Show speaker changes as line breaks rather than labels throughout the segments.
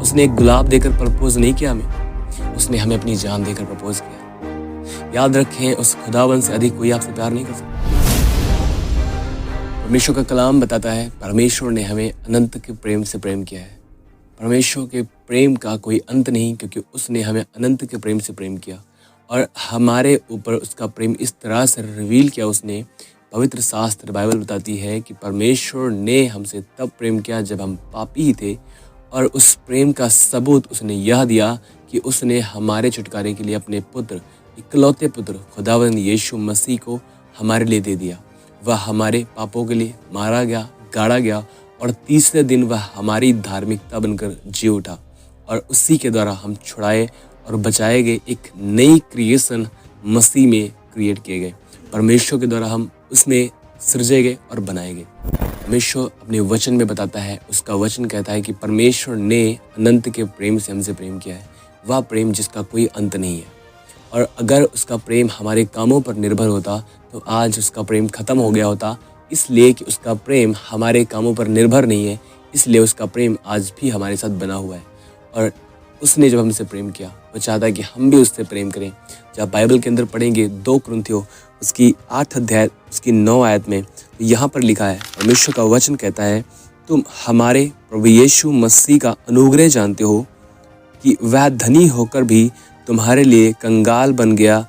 उसने एक गुलाब देकर प्रपोज नहीं किया हमें, उसने हमें अपनी जान देकर प्रपोज किया। याद रखें, उस खुदावन से अधिक कोई आपसे प्यार नहीं कर सकता। परमेश्वर का कलाम बताता है परमेश्वर ने हमें अनंत के प्रेम से प्रेम किया है। परमेश्वर के प्रेम का कोई अंत नहीं, क्योंकि उसने हमें अनंत के प्रेम से प्रेम किया और हमारे ऊपर उसका प्रेम इस तरह से रिवील किया। उसने पवित्र शास्त्र बाइबल बताती है कि परमेश्वर ने हमसे तब प्रेम किया जब हम पापी ही थे, और उस प्रेम का सबूत उसने यह दिया कि उसने हमारे छुटकारे के लिए अपने पुत्र, इकलौते पुत्र खुदावंद यीशु मसीह को हमारे लिए दे दिया। वह हमारे पापों के लिए मारा गया, गाड़ा गया और तीसरे दिन वह हमारी धार्मिकता बनकर जी उठा, और उसी के द्वारा हम छुड़ाए और बचाए गए, एक नई क्रिएशन मसीह में क्रिएट किए गए। परमेश्वर के द्वारा हम उसमें सृजे गए और बनाए गए। परमेश्वर अपने वचन में बताता है, उसका वचन कहता है कि परमेश्वर ने अनंत के प्रेम से हमसे प्रेम किया है, वह प्रेम जिसका कोई अंत नहीं है। और अगर उसका प्रेम हमारे कामों पर निर्भर होता तो आज उसका प्रेम खत्म हो गया होता, इसलिए कि उसका प्रेम हमारे कामों पर निर्भर नहीं है, इसलिए उसका प्रेम आज भी हमारे साथ बना हुआ है। और उसने जब हमसे प्रेम किया, वो चाहता है कि हम भी उससे प्रेम करें। जब बाइबल के अंदर पढ़ेंगे 2 कुरिन्थियों उसकी 8 अध्याय उसकी 9 आयत में, तो यहाँ पर लिखा है, परमेश्वर का वचन कहता है, तुम हमारे प्रभु यीशु मसीह का अनुग्रह जानते हो कि वह धनी होकर भी तुम्हारे लिए कंगाल बन गया,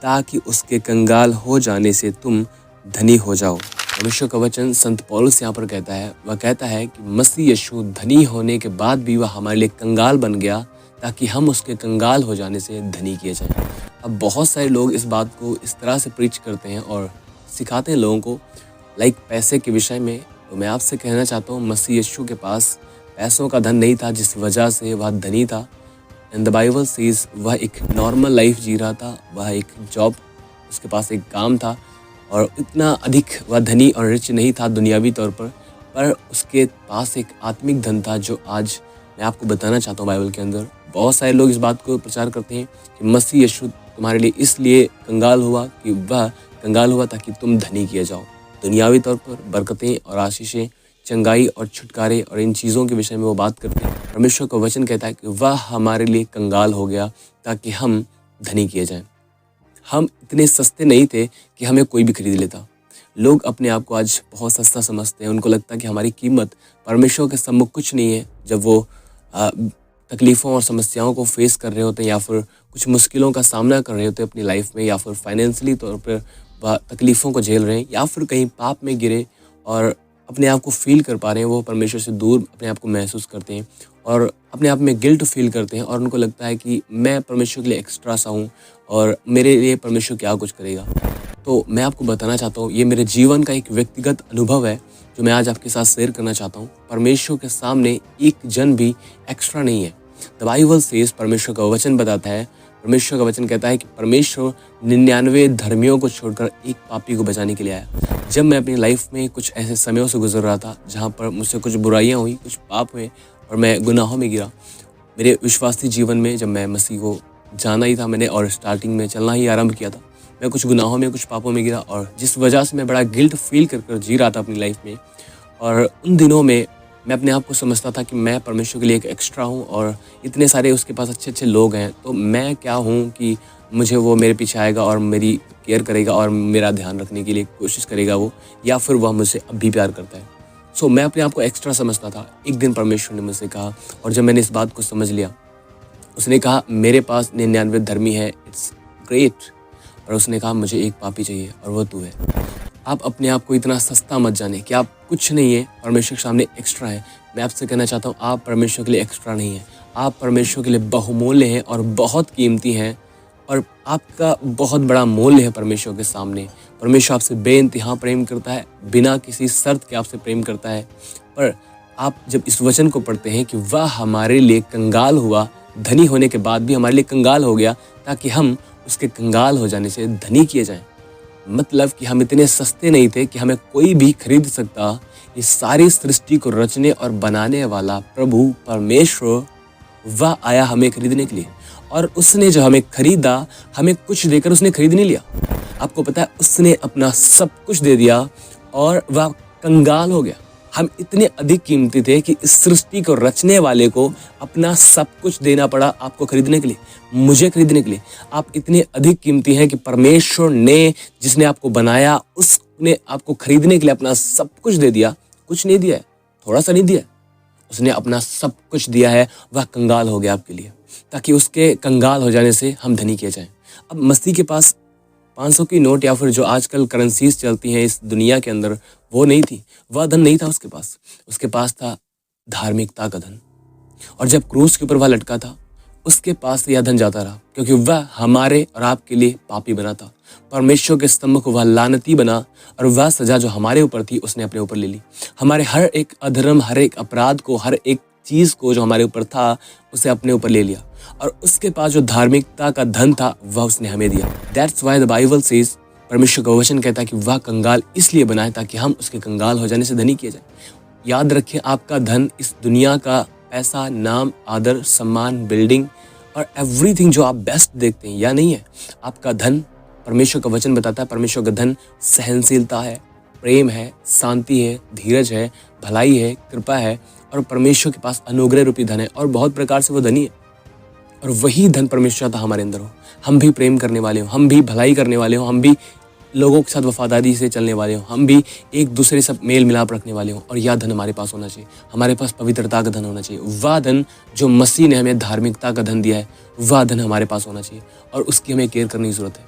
ताकि उसके कंगाल हो जाने से तुम धनी हो जाओ। परमेश्वर का वचन संत पौलुस यहाँ पर कहता है, वह कहता है कि मसीह यीशु धनी होने के बाद भी वह हमारे लिए कंगाल बन गया, ताकि हम उसके कंगाल हो जाने से धनी किए जाएं। अब बहुत सारे लोग इस बात को इस तरह से प्रीच करते हैं और सिखाते हैं लोगों को, लाइक पैसे के विषय में। तो मैं आपसे कहना चाहता हूँ, मसीह यीशु के पास पैसों का धन नहीं था, जिस वजह से वह धनी था। एंड द बाइबल सेज वह एक नॉर्मल लाइफ जी रहा था, वह एक जॉब, उसके पास एक काम था, और इतना अधिक वह धनी और रिच नहीं था दुनियावी तौर पर उसके पास एक आत्मिक धन था, जो आज मैं आपको बताना चाहता हूँ। बाइबल के अंदर बहुत सारे लोग इस बात को प्रचार करते हैं कि मसीह यीशु तुम्हारे लिए इसलिए कंगाल हुआ कि वह कंगाल हुआ ताकि तुम धनी किए जाओ। दुनियावी तौर पर बरकतें और आशीषें, चंगाई और छुटकारे और इन चीज़ों के विषय में वो बात करते हैं। परमेश्वर का वचन कहता है कि वह हमारे लिए कंगाल हो गया ताकि हम धनी किए जाएं। हम इतने सस्ते नहीं थे कि हमें कोई भी खरीद लेता। लोग अपने आप को आज बहुत सस्ता समझते हैं, उनको लगता है कि हमारी कीमत परमेश्वर के सम्मुख कुछ नहीं है। जब वो तकलीफ़ों और समस्याओं को फेस कर रहे होते हैं, या फिर कुछ मुश्किलों का सामना कर रहे होते हैं अपनी लाइफ में, या फिर फाइनेंशियली तौर पर वह तकलीफ़ों को झेल रहे हैं, या फिर कहीं पाप में गिरे और अपने आप को फील कर पा रहे हैं, वो परमेश्वर से दूर अपने आप को महसूस करते हैं और अपने आप में गिल्ट फील करते हैं, और उनको लगता है कि मैं परमेश्वर के लिए एक्स्ट्रा सा हूँ और मेरे लिए परमेश्वर क्या कुछ करेगा। तो मैं आपको बताना चाहता हूँ, ये मेरे जीवन का एक व्यक्तिगत अनुभव है जो मैं आज आपके साथ शेयर करना चाहता हूँ। परमेश्वर के सामने एक जन भी एक्स्ट्रा नहीं है। द बाइबल सेज, परमेश्वर का वचन बताता है, परमेश्वर का वचन कहता है कि परमेश्वर 99 धर्मियों को छोड़कर एक पापी को बचाने के लिए आया। जब मैं अपनी लाइफ में कुछ ऐसे समयों से गुजर रहा था जहाँ पर मुझसे कुछ बुराइयाँ हुई, कुछ पाप हुए और मैं गुनाहों में गिरा, मेरे विश्वासी जीवन में जब मैं मसीह को जाना ही था मैंने और स्टार्टिंग में चलना ही आरंभ किया था, मैं कुछ गुनाहों में, कुछ पापों में गिरा, और जिस वजह से मैं बड़ा गिल्ट फील कर जी रहा था अपनी लाइफ में। और उन दिनों में मैं अपने आप को समझता था कि मैं परमेश्वर के लिए एक एक्स्ट्रा हूँ, और इतने सारे उसके पास अच्छे अच्छे लोग हैं, तो मैं क्या हूँ कि मुझे वो मेरे पीछे आएगा और मेरी केयर करेगा और मेरा ध्यान रखने के लिए कोशिश करेगा वो, या फिर वह मुझसे अब भी प्यार करता है। सो मैं अपने आप को एक्स्ट्रा समझता था। एक दिन परमेश्वर ने मुझसे कहा, और जब मैंने इस बात को समझ लिया, उसने कहा मेरे पास 99 धर्मी है, इट्स ग्रेट, और उसने कहा मुझे एक पापी चाहिए और वो तू है। आप अपने आप को इतना सस्ता मत जाने कि आप कुछ नहीं है, परमेश्वर के सामने एक्स्ट्रा है। मैं आपसे कहना चाहता हूँ, आप परमेश्वर के लिए एक्स्ट्रा नहीं है, आप परमेश्वर के लिए बहुमूल्य हैं और बहुत कीमती हैं, और आपका बहुत बड़ा मूल्य है परमेश्वर के सामने। परमेश्वर आपसे बेइंतहा प्रेम करता है, बिना किसी शर्त के आपसे प्रेम करता है। पर आप जब इस वचन को पढ़ते हैं कि वह हमारे लिए कंगाल हुआ, धनी होने के बाद भी हमारे लिए कंगाल हो गया, ताकि हम उसके कंगाल हो जाने से धनी किए जाएं। मतलब कि हम इतने सस्ते नहीं थे कि हमें कोई भी खरीद सकता। इस सारी सृष्टि को रचने और बनाने वाला प्रभु परमेश्वर, वह आया हमें खरीदने के लिए, और उसने जो हमें खरीदा, हमें कुछ देकर उसने खरीद नहीं लिया। आपको पता है, उसने अपना सब कुछ दे दिया और वह कंगाल हो गया। हम इतने अधिक कीमती थे कि इस सृष्टि को रचने वाले को अपना सब कुछ देना पड़ा आपको खरीदने के लिए, मुझे खरीदने के लिए। आप इतने अधिक कीमती हैं कि परमेश्वर ने, जिसने आपको बनाया, उसने आपको खरीदने के लिए अपना सब कुछ दे दिया। कुछ नहीं दिया है, थोड़ा सा नहीं दिया है, उसने अपना सब कुछ दिया है। वह कंगाल हो गया आपके लिए, ताकि उसके कंगाल हो जाने से हम धनी किए जाएं। अब मसीह के पास 500 की नोट या फिर जो आजकल करेंसीज चलती हैं इस दुनिया के अंदर, वो नहीं थी। वह धन नहीं था उसके पास। उसके पास था धार्मिकता का धन। और जब क्रूस के ऊपर वह लटका था, उसके पास से यह धन जाता रहा, क्योंकि वह हमारे और आपके लिए पापी बना था। परमेश्वर के स्तंभ को वह लानती बना, और वह सजा जो हमारे ऊपर थी उसने अपने ऊपर ले ली। हमारे हर एक अधर्म, हर एक अपराध को, हर एक चीज को जो हमारे ऊपर था, उसे अपने ऊपर ले लिया। और उसके पास जो धार्मिकता का धन था वह उसने हमें दिया। That's why the Bible says, परमेश्वर का वचन कहता है कि वह कंगाल इसलिए बना है ताकि हम उसके कंगाल हो जाने से धनी किए जाए। याद रखें, आपका धन इस दुनिया का पैसा, नाम, आदर, सम्मान, बिल्डिंग और एवरीथिंग जो आप बेस्ट देखते हैं, या नहीं है। आपका धन, परमेश्वर का वचन बताता है, परमेश्वर का धन सहनशीलता है, प्रेम है, शांति है, धीरज है, भलाई है, कृपा है। और परमेश्वर के पास अनुग्रह रूपी धन है, और बहुत प्रकार से वो धनी है। और वही धन परमेश्वर था हमारे अंदर हो। हम भी प्रेम करने वाले हो, हम भी भलाई करने वाले हो, हम भी लोगों के साथ वफादारी से चलने वाले हो, हम भी एक दूसरे से मेल मिलाप रखने वाले हो। और यह धन हमारे पास होना चाहिए। हमारे पास पवित्रता का धन होना चाहिए। वह धन जो मसीह ने हमें धार्मिकता का धन दिया है, वह धन हमारे पास होना चाहिए, और उसकी हमें केयर करने की जरूरत है।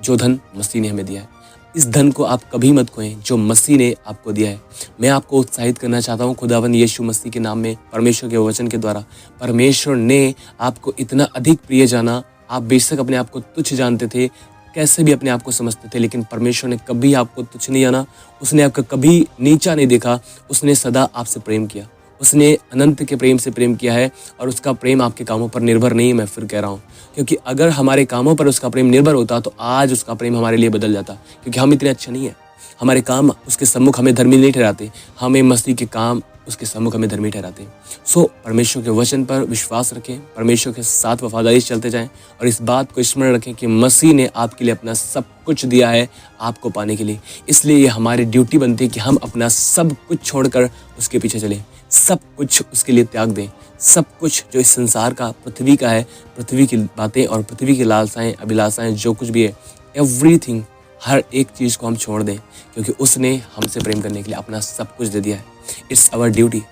जो धन मसीह ने हमें दिया है, इस धन को आप कभी मत खोएं जो मसीह ने आपको दिया है। मैं आपको उत्साहित करना चाहता हूँ खुदावंद यीशु मसीह के नाम में, परमेश्वर के वचन के द्वारा। परमेश्वर ने आपको इतना अधिक प्रिय जाना। आप बेशक अपने आप को तुच्छ जानते थे, कैसे भी अपने आप को समझते थे, लेकिन परमेश्वर ने कभी आपको तुच्छ नहीं जाना। उसने आपको कभी नीचा नहीं देखा। उसने सदा आपसे प्रेम किया। उसने अनंत के प्रेम से प्रेम किया है, और उसका प्रेम आपके कामों पर निर्भर नहीं है। मैं फिर कह रहा हूँ, क्योंकि अगर हमारे कामों पर उसका प्रेम निर्भर होता तो आज उसका प्रेम हमारे लिए बदल जाता, क्योंकि हम इतने अच्छे नहीं हैं। हमारे काम उसके सम्मुख हमें धर्मी नहीं ठहराते, हमें मसीह के काम उसके सम्मुख हमें धर्मी ठहराते। सो परमेश्वर के वचन पर विश्वास रखें, परमेश्वर के साथ वफादारी से चलते जाएं, और इस बात को स्मरण रखें कि मसीह ने आपके लिए अपना सब कुछ दिया है आपको पाने के लिए। इसलिए ये हमारी ड्यूटी बनती है कि हम अपना सब कुछ छोड़कर उसके पीछे चलें, सब कुछ उसके लिए त्याग दें। सब कुछ जो इस संसार का, पृथ्वी का है, पृथ्वी की बातें और पृथ्वी की लालसाएं, अभिलाषाएं, जो कुछ भी है, एवरीथिंग, हर एक चीज़ को हम छोड़ दें, क्योंकि उसने हमसे प्रेम करने के लिए अपना सब कुछ दे दिया है। इट्स आवर ड्यूटी,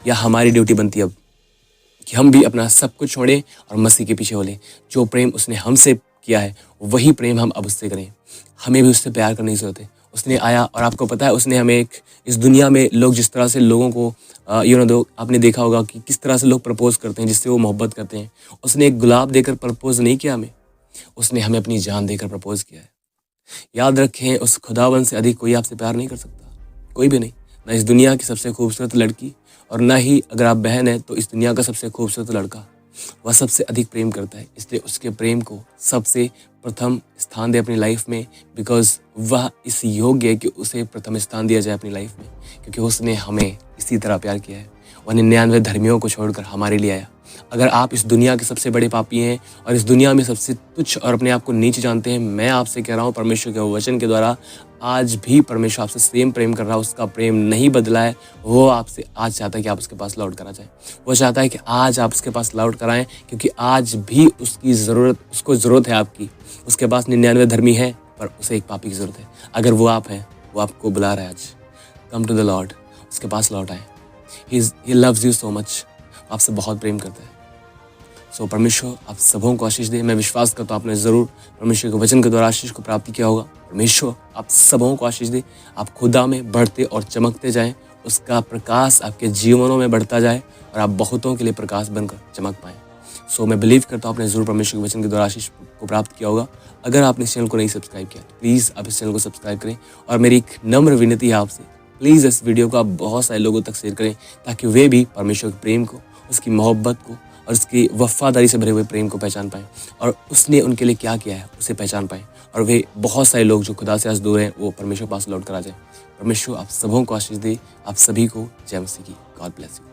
या हमारी ड्यूटी बनती है अब कि हम भी अपना सब कुछ छोड़ें और मसीह के पीछे हो लें। जो प्रेम उसने हमसे किया है वही प्रेम हम अब उससे करें। हमें भी उससे प्यार करने की जरूरत है। उसने आया, और आपको पता है उसने हमें इस दुनिया में लोग जिस तरह से लोगों को आपने देखा होगा कि किस तरह से लोग प्रपोज करते हैं, जिससे वो मोहब्बत करते हैं। उसने एक गुलाब देकर प्रपोज नहीं किया हमें, उसने हमें अपनी जान देकर प्रपोज किया है। याद रखें, उस खुदावन से अधिक कोई आपसे प्यार नहीं कर सकता, कोई भी नहीं। ना इस दुनिया की सबसे खूबसूरत लड़की, और ना ही अगर आप बहन हैं तो इस दुनिया का सबसे खूबसूरत लड़का। वह सबसे अधिक प्रेम करता है, इसलिए उसके प्रेम को सबसे प्रथम स्थान दे अपनी लाइफ में, बिकॉज वह इस योग्य है कि उसे प्रथम स्थान दिया जाए अपनी लाइफ में, क्योंकि उसने हमें इसी तरह प्यार किया है। वह 99 धर्मियों को छोड़कर हमारे लिए आया। अगर आप इस दुनिया के सबसे बड़े पापी हैं और इस दुनिया में सबसे तुच्छ और अपने आप को नीच जानते हैं, मैं आपसे कह रहा हूँ परमेश्वर के वचन के द्वारा, आज भी परमेश्वर आपसे सेम प्रेम कर रहा है। उसका प्रेम नहीं बदला है। वो आपसे आज चाहता है कि आप उसके पास लौट कर आ जाएं। वो चाहता है कि आज आप उसके पास लौट कर आएँ, क्योंकि आज भी उसको ज़रूरत है आपकी। उसके पास 99 धर्मी है, पर उसे एक पापी की ज़रूरत है। अगर वो आप हैं, वो आपको बुला रहा है आज, कम टू द लॉर्ड, उसके पास लौट आए। He loves you so much, आपसे बहुत प्रेम करता है। सो परमेश्वर आप सबों को आशीष दे। मैं विश्वास करता हूँ आपने ज़रूर परमेश्वर के वचन के द्वारा आशीष को प्राप्ति किया होगा। परमेश्वर आप सबों को आशीष दे। आप खुदा में बढ़ते और चमकते जाएं, उसका प्रकाश आपके जीवनों में बढ़ता जाए, और आप बहुतों के लिए प्रकाश बनकर चमक पाएँ। सो मैं बिलीव करता हूँ आपने ज़रूर परमेश्वर के वचन के द्वारा आशीष को प्राप्त किया होगा। अगर आपने इस चैनल को नहीं सब्सक्राइब किया तो प्लीज़ आप इस चैनल को सब्सक्राइब करें, और मेरी एक नम्र विनती है आपसे, प्लीज़ इस वीडियो को आप बहुत सारे लोगों तक शेयर करें, ताकि वे भी परमेश्वर के प्रेम को, उसकी मोहब्बत को और उसकी वफादारी से भरे हुए प्रेम को पहचान पाएँ, और उसने उनके लिए क्या किया है उसे पहचान पाएँ, और वे बहुत सारे लोग जो खुदा से आज दूर हैं वो परमेश्वर पास लौट कर आ जाए। परमेश्वर आप सबों को आशीष दे। आप सभी को जय मसीह की। God bless you.